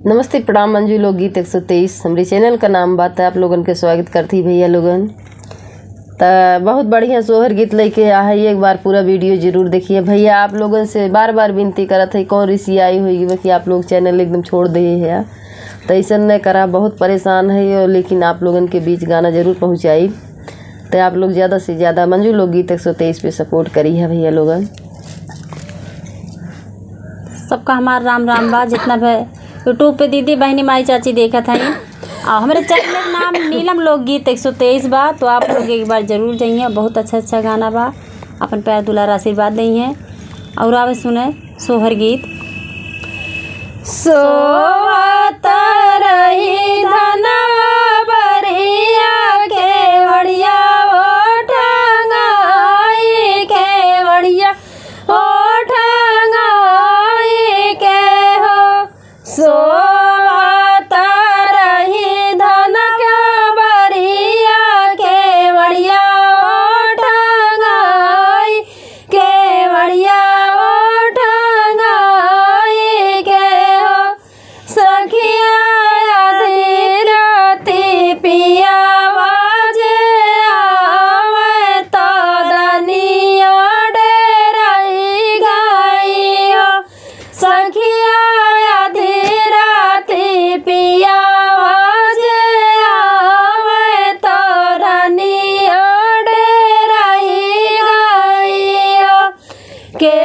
नमस्ते प्रणाम मंजू लोकगीत 123 हमारे चैनल का नाम बात है। आप लोगन के स्वागत करती भैया लोगन। तो बहुत बढ़िया सोहर गीत लेके आ है। एक बार पूरा वीडियो जरूर देखिए भैया। आप लोगन से बार बार विनती करत है कौन ऋषि आई हुई कि आप लोग चैनल एकदम छोड़ दे है तो ऐसा नहीं करा। बहुत परेशान है लेकिन आप लोगन के बीच गाना जरूर पहुँचाई। तो आप लोग ज़्यादा से ज़्यादा मंजू लोकगीत 123 पे सपोर्ट करी है भैया लोगन। सबका हमारा राम राम बा। जितना भी यूट्यूब पे दीदी बहनी माई चाची देखत हैं और हमारे चैनल का नाम नीलम लोकगीत 123 बा। तो आप लोग एक बार जरूर जाइए। बहुत अच्छा गाना बा। अपन प्यार दुलार आशीर्वाद दी हैं और आवे सुने सोहर गीत। सोवत रही धना बरिया के बढ़िया ओ ठंगाई के बढ़िया ओ ठंगाई के हो। सोवत रही धना के बरिया के बढ़िया ओ ठंगाई के बढ़िया ओ ठंगाई के हो। सखिया आधी राती पिया बाजे आवे तो रनिया डेराई गाई हो। सखिया आधी राती पिया बाजे आवे तो रनिया डेराई गाई हो। के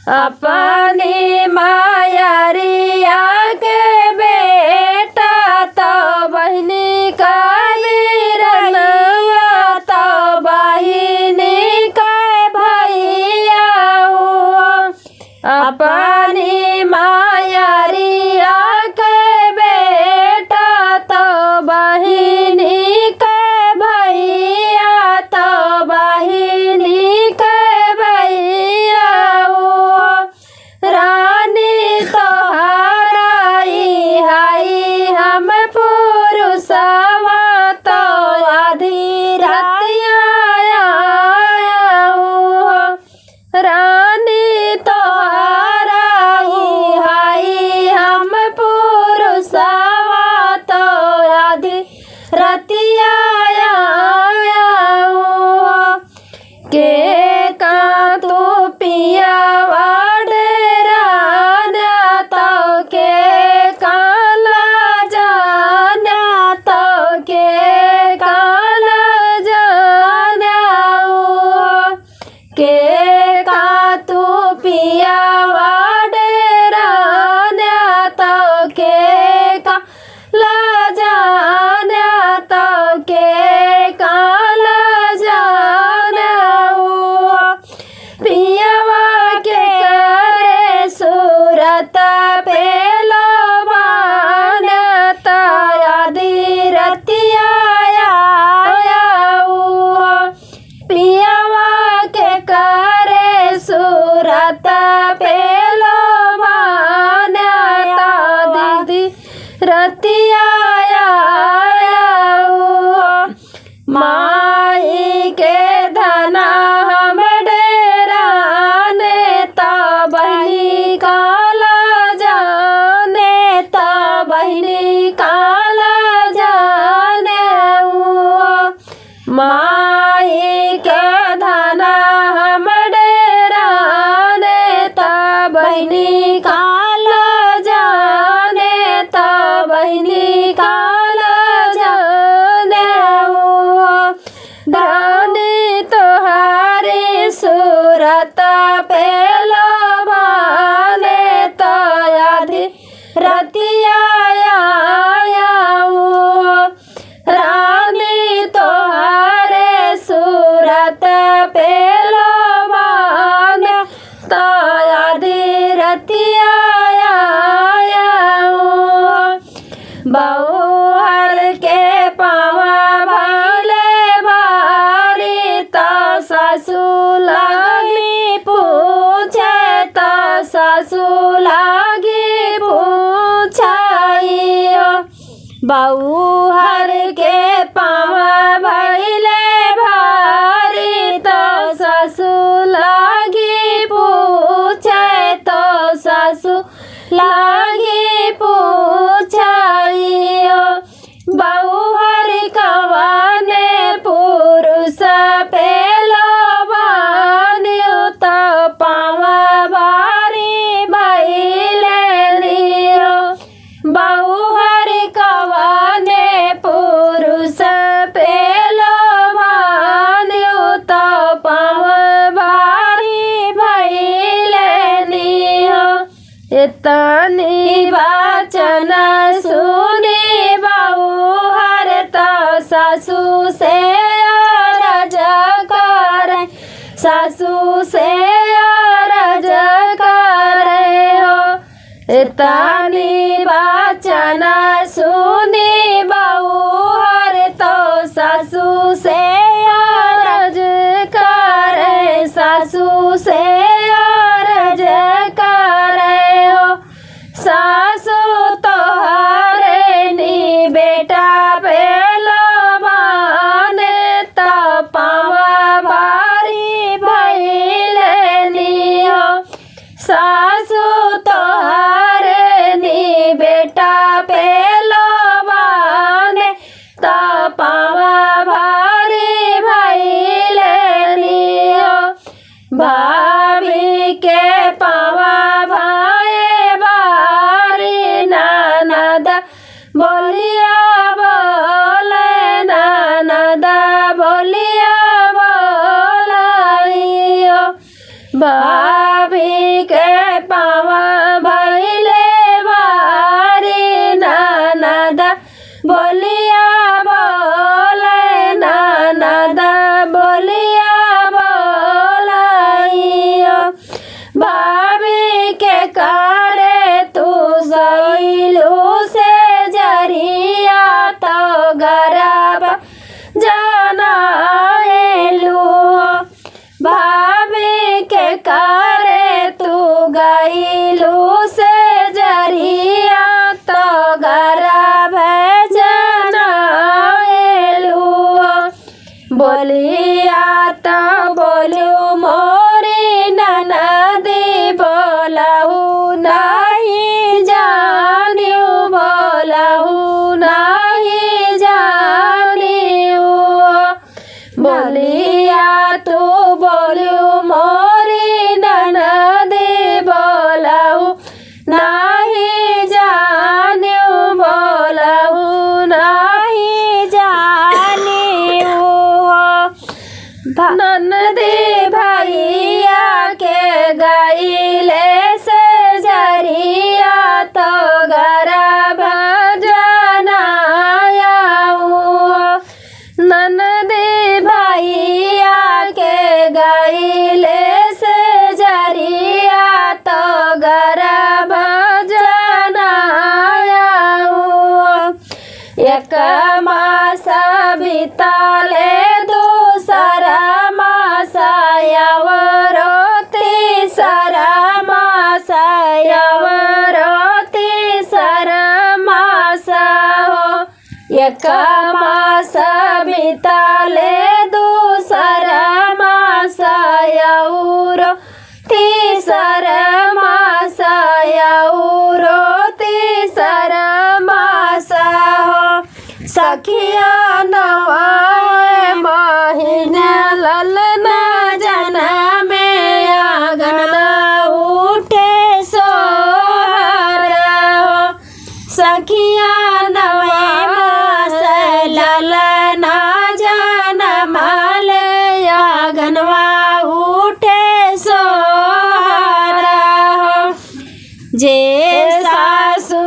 अपनी मायरिया के बेटा तो बहनी का वीरनवा तो बहिनी का भैया हुआ। अपनी मायरिया के बेटा तो बहिनी का भैया तो बहिनी का भैया रानी तोहराई हाई हम पुरुषवा तो आधी रातिया आया हो। रानी तोहराई हाई हम पुरुषवा तो आधी रातिया आया हो। के का तू पिया के का तू पिया वाडेरान्या तो के का ला जान्या तो के का ला जान्या पियावा के करे सूरत पे लोभान्या तो आधी रतिया सूरत पेलो मान्या दीदी रतिया माई के धना हम डेराने तो बहनी काला जाने तो बहनी काला जाने माई के धना हम बहनी काला जाने तो बहनी काला रतिया रानी तोहरे सूरत पे लोभान तो आधी रतिया बहुहर के पावा भले भारी तो सासू लागी पूछे तो सासू लागी पूछाइयो बहुहर के पावा भले भारी तो सासू लागी पूछे तो सासू लागी पूछाइयो बहुहर कवाने पुरुष पे लोभानियो तो पावा भारी भइले लियो बहुहर कवाने पुरुष पे लोभानियो तो पावा भारी भइले लियो इतनी वचन सुनी बहुहर तो सासू से अरज करे सासू से अरज करे हो इतनी वचन सुनी बहुहर तो सासू से अरज करे सासू से अरज करे हो सासू तोहरे नी बेटा पे लोभान तो पावा भारी भइले लियो सासू तोहरे नी बेटा पे लोभान तो पावा भारी भइले लियो भाभी के पावा बोलिया बोले ननद बोलिया बोलाइयो भाभी के पावा भइले भारी ननद बोलिया बोले ननद बोलिया बोलाइयो भाभी के करे तू गइलू से जरिया तो गरब जनाएलू भाभी के करे तू गइलू से जरिया तो गरब जनाएलू बोलिया तो बोलू मोरी ननदी बोलहु नहीं जानियो बोलहु नहीं जानियो बोलिया तू बोलू मोरी ननदी बोलहु नहीं जानियो बोलहु नहीं जानियो ननदी भैया के गइले से जरिया तो गरब जनाया ननदी भैया के गइले से जरिया तो गरब जनाया एक मास बिताले दूसरा मास यवरो तीसरा मास यवरो तीसरा मास हो एक मास बिताले दूसरा मास यवरो तीसरा मास यवरो तीसरा मास हो सखिया नवा महीने ललना जना में आगना उठे सोहर हो सखिया नवा मास ललना जना माल आगनवा उठे सोहर हो जे सासू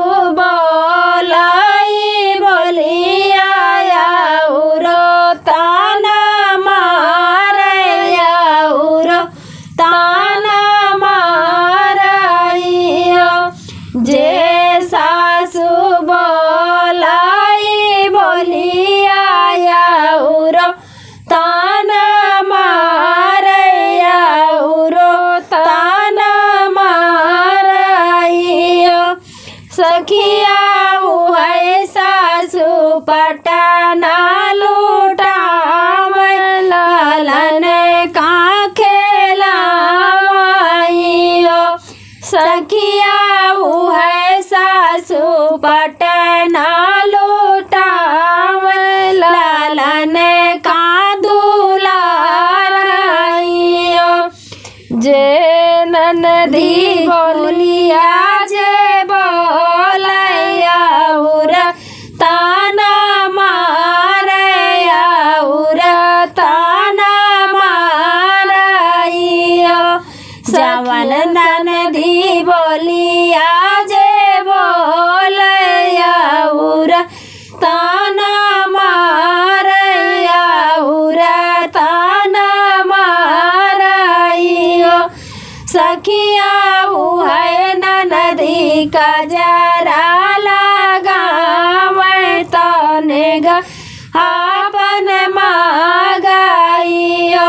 पटना लूटावे लालन का खेलावाइयो सखिया है सासू पटना लूटावे लालन का दुलाराइयो जे ननदी बोलिया जे बोलैया उर ताना मारया उर ताना मारइयो जवन ननदी बोलिया जे बोलैया उर ताना मारया उर ताना मारइयो सखिया है ननदी का जरा लगावे तने आपन मागाइयो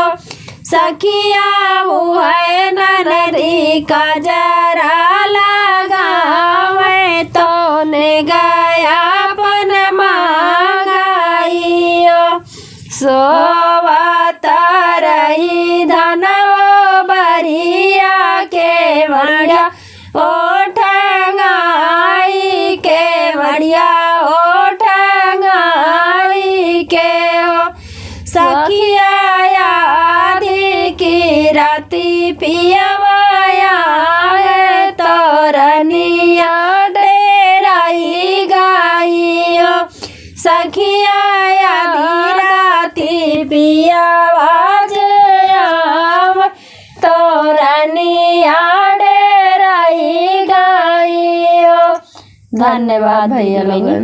सखिया है ननदी का जरा लगावे तने आपन मागाइयो सोवत रही धनवा बरिया के बढ़िया ओठंगाई के बढ़िया ओठंगाई के हो सखिया आधी की राती पियवाया है तोरनिया डेराई गाइयो सखिया आधी राती पियवाज तोरनिया डेराई गाइयो। धन्यवाद भैया लोगन।